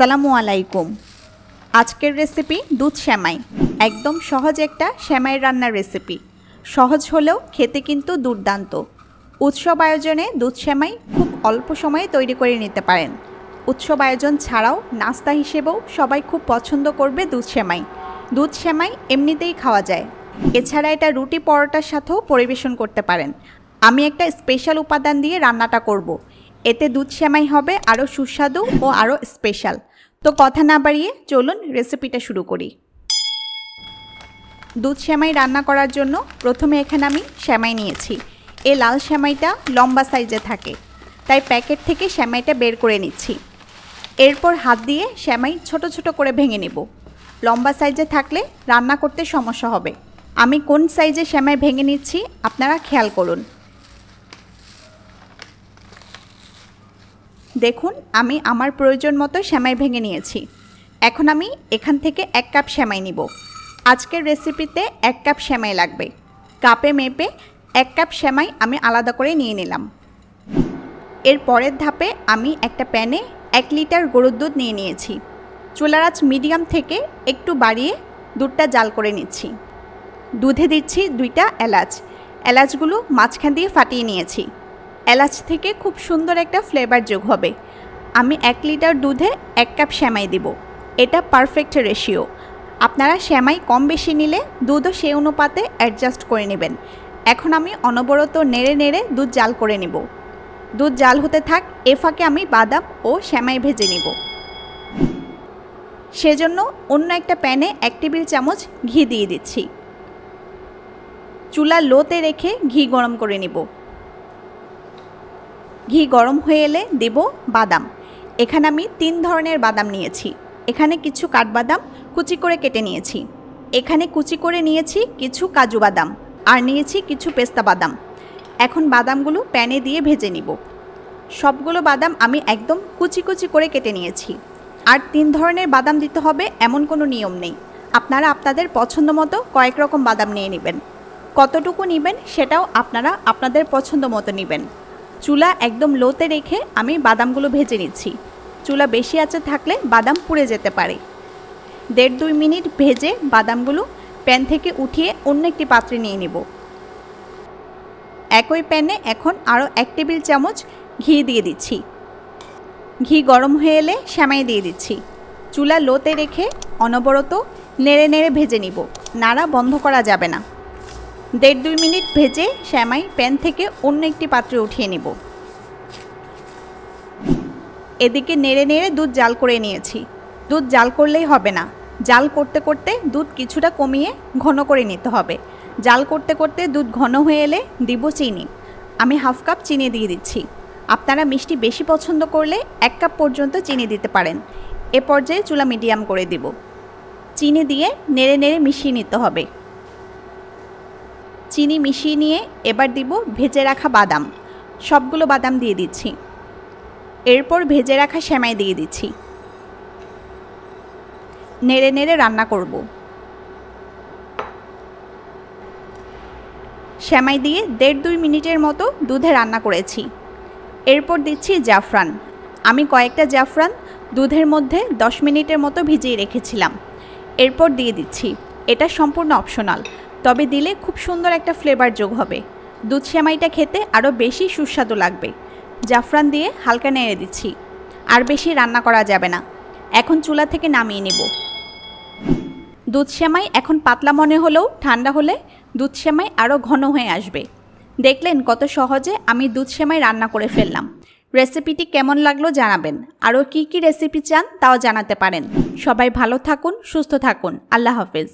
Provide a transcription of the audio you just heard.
আসসালামু আলাইকুম। আজকের রেসিপি দুধ সেমাই। একদম সহজ একটা সেমাই রান্নার রেসিপি। সহজ হলেও খেতে কিন্তু দুর্দান্ত। উৎসব আয়োজনে দুধ সেমাই খুব অল্প সময়ে তৈরি করে নিতে পারেন। উৎসব আয়োজন ছাড়াও নাস্তা হিসেবেও সবাই খুব পছন্দ করবে দুধ সেমাই। দুধ সেমাই এমনিতেই খাওয়া যায়, এছাড়া এটা রুটি পরোটার সাথেও পরিবেশন করতে পারেন। আমি একটা স্পেশাল উপাদান দিয়ে রান্নাটা করব। এতে দুধ সেমাই হবে আরও সুস্বাদু ও আরও স্পেশাল। তো কথা না বাড়িয়ে চলুন রেসিপিটা শুরু করি। দুধ সেমাই রান্না করার জন্য প্রথমে এখানে আমি সেমাই নিয়েছি। এই লাল সেমাইটা লম্বা সাইজে থাকে, তাই প্যাকেট থেকে সেমাইটা বের করে নিচ্ছি। এরপর হাত দিয়ে সেমাই ছোট ছোট করে ভেঙে নেব। লম্বা সাইজে থাকলে রান্না করতে সমস্যা হবে। আমি কোন সাইজে সেমাই ভেঙে নিচ্ছি আপনারা খেয়াল করুন। দেখুন, আমি আমার প্রয়োজন মতো সেমাই ভেঙে নিয়েছি। এখন আমি এখান থেকে 1 কাপ সেমাই নিব। আজকের রেসিপিতে 1 কাপ সেমাই লাগবে। কাপে মেপে 1 কাপ সেমাই আমি আলাদা করে নিয়ে নিলাম। এর পরের ধাপে আমি একটা প্যানে 1 লিটার গরুর দুধ নিয়ে নিয়েছি। চুলার আঁচ মিডিয়াম থেকে একটু বাড়িয়ে দুধটা জাল করে নিচ্ছি। দুধে দিচ্ছি 2টা এলাচ। এলাচগুলো মাঝখান দিয়ে ফাটিয়ে নিয়েছি। এলাচ থেকে খুব সুন্দর একটা ফ্লেভার যোগ হবে। আমি 1 লিটার দুধে 1 কাপ সেমাই দেব। এটা পারফেক্ট রেশিও। আপনারা সেমাই কম বেশি নিলে দুধও সেই অনুপাতে অ্যাডজাস্ট করে নেবেন। এখন আমি অনবরত নেড়ে নেড়ে দুধ জাল করে নেব। দুধ জাল হতে থাক, এ ফাঁকে আমি বাদাম ও সেমাই ভেজে নেব। সেজন্য অন্য একটা প্যানে 1 টেবিল চামচ ঘি দিয়ে দিচ্ছি। চুলা লোতে রেখে ঘি গরম করে নেব। ঘি গরম হয়ে এলে দেব বাদাম। এখানে আমি 3 ধরনের বাদাম নিয়েছি। এখানে কিছু কাঠবাদাম কুচি করে কেটে নিয়েছি। এখানে কুচি করে নিয়েছি কিছু কাজু বাদাম, আর নিয়েছি কিছু পেস্তা বাদাম। এখন বাদামগুলো প্যানে দিয়ে ভেজে নিব। সবগুলো বাদাম আমি একদম কুচি কুচি করে কেটে নিয়েছি। আর 3 ধরনের বাদাম দিতে হবে এমন কোনো নিয়ম নেই। আপনারা আপনাদের পছন্দ মতো কয়েক রকম বাদাম নিয়ে নেবেন। কতটুকু নেবেন সেটাও আপনারা আপনাদের পছন্দ মতো নেবেন। চুলা একদম লোতে রেখে আমি বাদামগুলো ভেজে নিচ্ছি। চুলা বেশি আঁচে থাকলে বাদাম পুড়ে যেতে পারে। 1.5-2 মিনিট ভেজে বাদামগুলো প্যান থেকে উঠিয়ে অন্য একটি পাত্রে নিয়ে নেব। একই প্যানে এখন আরও 1 টেবিল চামচ ঘি দিয়ে দিচ্ছি। ঘি গরম হয়ে এলে সেমাই দিয়ে দিচ্ছি। চুলা লোতে রেখে অনবরত নেড়ে নেড়ে ভেজে নিব। নাড়া বন্ধ করা যাবে না। 1.5-2 মিনিট ভেজে সেমাই প্যান থেকে অন্য একটি পাত্রে উঠিয়ে নেব। এদিকে নেড়ে নেড়ে দুধ জাল করে নিয়েছি। দুধ জাল করলেই হবে না, জাল করতে করতে দুধ কিছুটা কমিয়ে ঘন করে নিতে হবে। জাল করতে করতে দুধ ঘন হয়ে এলে দিব চিনি। আমি 1/2 কাপ চিনি দিয়ে দিচ্ছি। আপনারা মিষ্টি বেশি পছন্দ করলে 1 কাপ পর্যন্ত চিনি দিতে পারেন। এ পর্যায়ে চুলা মিডিয়াম করে দিব। চিনি দিয়ে নেড়ে নেড়ে মিশিয়ে নিতে হবে। চিনি মিশিয়ে নিয়ে এবার দিব ভেজে রাখা বাদাম। সবগুলো বাদাম দিয়ে দিচ্ছি। এরপর ভেজে রাখা সেমাই দিয়ে দিচ্ছি। নেড়ে নেড়ে রান্না করব। সেমাই দিয়ে 1.5-2 মিনিটের মতো দুধে রান্না করেছি। এরপর দিচ্ছি জাফরান। আমি কয়েকটা জাফরান দুধের মধ্যে 10 মিনিটের মতো ভিজিয়ে রেখেছিলাম। এরপর দিয়ে দিচ্ছি। এটা সম্পূর্ণ অপশনাল, তবে দিলে খুব সুন্দর একটা ফ্লেভার যোগ হবে। দুধ সেমাইটা খেতে আরও বেশি সুস্বাদু লাগবে। জাফরান দিয়ে হালকা নেড়ে দিচ্ছি। আর বেশি রান্না করা যাবে না। এখন চুলা থেকে নামিয়ে নেব। দুধ সেমাই এখন পাতলা মনে হলেও ঠান্ডা হলে দুধ সেমাই আরও ঘন হয়ে আসবে। দেখলেন কত সহজে আমি দুধ সেমাই রান্না করে ফেললাম। রেসিপিটি কেমন লাগলো জানাবেন। আরও কী কী রেসিপি চান তাও জানাতে পারেন। সবাই ভালো থাকুন, সুস্থ থাকুন। আল্লাহ হাফেজ।